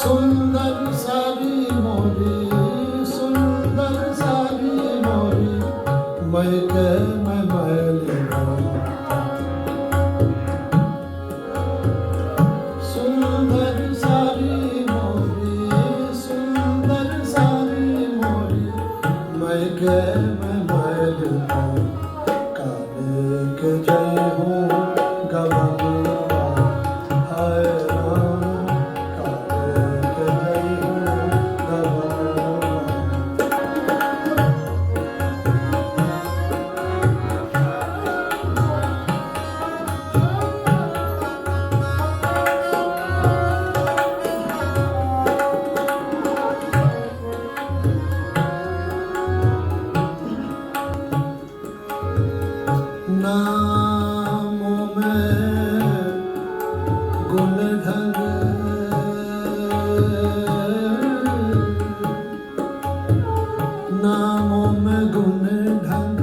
सुंदर सारी मोरी, सुंदर सारी मोरी, मैं के मैं मैली सुंदर सारी मोरी, सुंदर सारी मोरी, मैं के मैं मैली काले के जय हो गवनवा हाय राम, काले के जय हो गवनवा। नामों में गुण ढंग, नामों में गुण ढंग,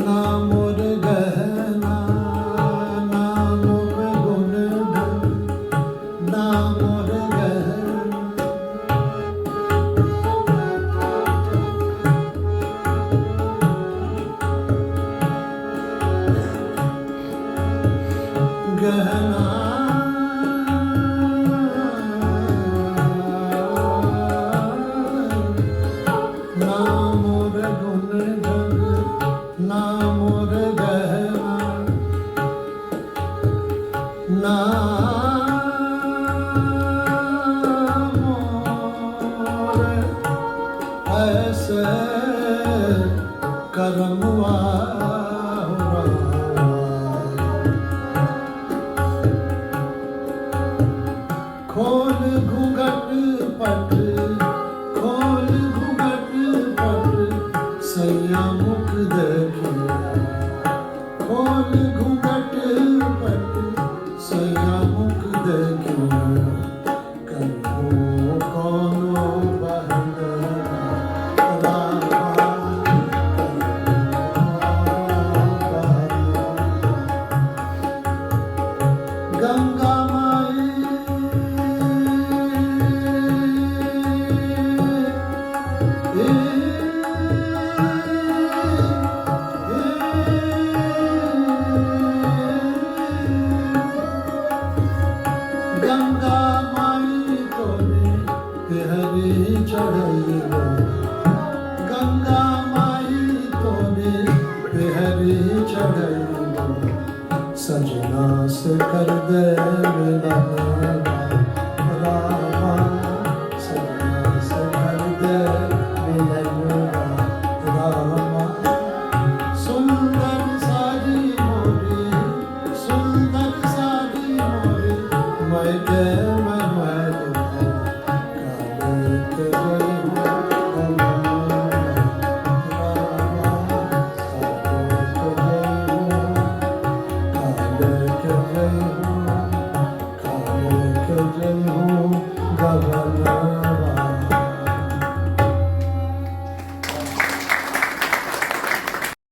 नामों रे गहना, नामों में गुण ढंग, नामों रे गहना। गहना नामों रे गुण ढंग, नामों रे गहना, नामों रे ऐसे करमवा खोल घूंघट पट